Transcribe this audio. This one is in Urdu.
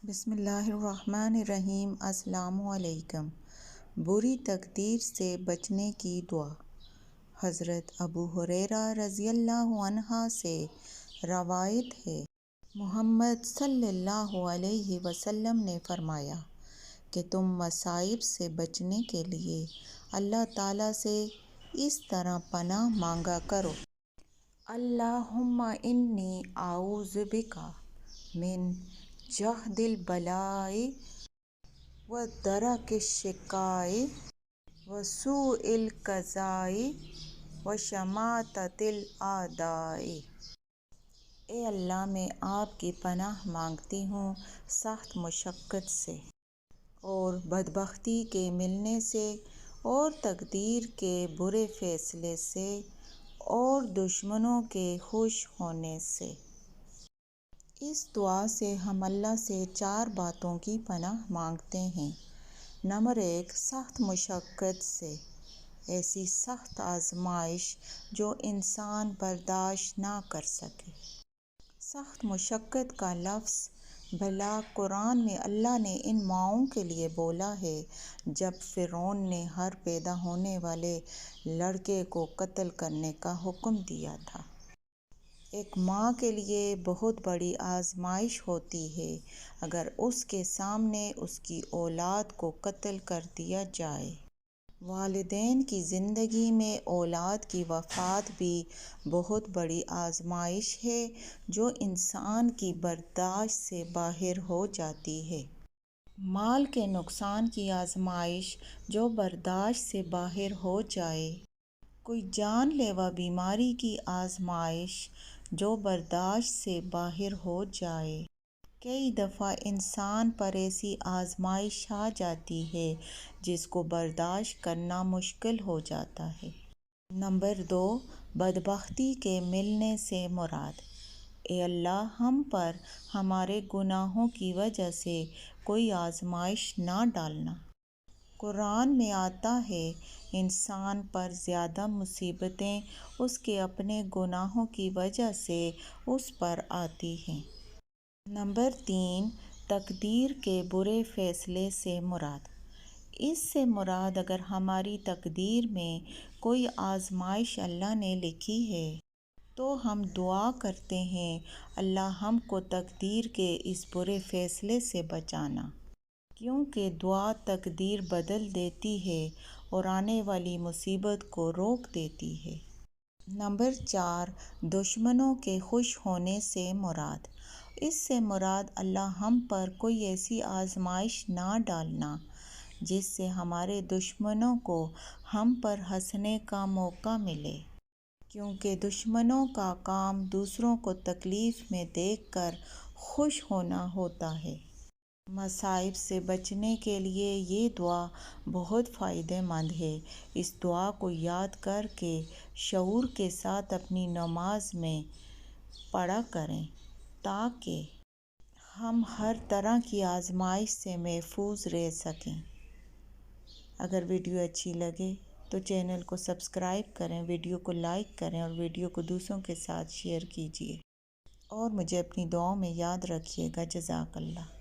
بسم اللہ الرحمن الرحیم۔ السلام علیکم۔ بری تقدیر سے بچنے کی دعا۔ حضرت ابو ہریرہ رضی اللہ عنہ سے روایت ہے، محمد صلی اللہ علیہ وسلم نے فرمایا کہ تم مصائب سے بچنے کے لیے اللہ تعالیٰ سے اس طرح پناہ مانگا کرو: اللہم انی اعوذ بک من جہد البلاء و درک الشقاء و سوء القضاء و شماتۃ الاعداء۔ اے اللہ، میں آپ کی پناہ مانگتی ہوں سخت مشقت سے اور بدبختی کے ملنے سے اور تقدیر کے برے فیصلے سے اور دشمنوں کے خوش ہونے سے۔ اس دعا سے ہم اللہ سے 4 باتوں کی پناہ مانگتے ہیں۔ نمبر 1، سخت مشقت سے، ایسی سخت آزمائش جو انسان برداشت نہ کر سکے۔ سخت مشقت کا لفظ بلا قرآن میں اللہ نے ان ماؤں کے لیے بولا ہے جب فرعون نے ہر پیدا ہونے والے لڑکے کو قتل کرنے کا حکم دیا تھا۔ ایک ماں کے لیے بہت بڑی آزمائش ہوتی ہے اگر اس کے سامنے اس کی اولاد کو قتل کر دیا جائے۔ والدین کی زندگی میں اولاد کی وفات بھی بہت بڑی آزمائش ہے جو انسان کی برداشت سے باہر ہو جاتی ہے۔ مال کے نقصان کی آزمائش جو برداشت سے باہر ہو جائے۔ کوئی جان لیوا بیماری کی آزمائش جو برداشت سے باہر ہو جائے۔ کئی دفعہ انسان پر ایسی آزمائش آ جاتی ہے جس کو برداشت کرنا مشکل ہو جاتا ہے۔ نمبر 2، بدبختی کے ملنے سے مراد: اے اللہ، ہم پر ہمارے گناہوں کی وجہ سے کوئی آزمائش نہ ڈالنا۔ قرآن میں آتا ہے، انسان پر زیادہ مصیبتیں اس کے اپنے گناہوں کی وجہ سے اس پر آتی ہیں۔ نمبر 3، تقدیر کے برے فیصلے سے مراد: اس سے مراد اگر ہماری تقدیر میں کوئی آزمائش اللہ نے لکھی ہے تو ہم دعا کرتے ہیں، اللہ ہم کو تقدیر کے اس برے فیصلے سے بچانا، کیونکہ دعا تقدیر بدل دیتی ہے اور آنے والی مصیبت کو روک دیتی ہے۔ نمبر 4، دشمنوں کے خوش ہونے سے مراد: اس سے مراد اللہ ہم پر کوئی ایسی آزمائش نہ ڈالنا جس سے ہمارے دشمنوں کو ہم پر ہنسنے کا موقع ملے، کیونکہ دشمنوں کا کام دوسروں کو تکلیف میں دیکھ کر خوش ہونا ہوتا ہے۔ مصائب سے بچنے کے لیے یہ دعا بہت فائدہ مند ہے۔ اس دعا کو یاد کر کے شعور کے ساتھ اپنی نماز میں پڑھا کریں تاکہ ہم ہر طرح کی آزمائش سے محفوظ رہ سکیں۔ اگر ویڈیو اچھی لگے تو چینل کو سبسکرائب کریں، ویڈیو کو لائک کریں اور ویڈیو کو دوسروں کے ساتھ شیئر کیجیے اور مجھے اپنی دعاؤں میں یاد رکھیے گا۔ جزاک اللہ۔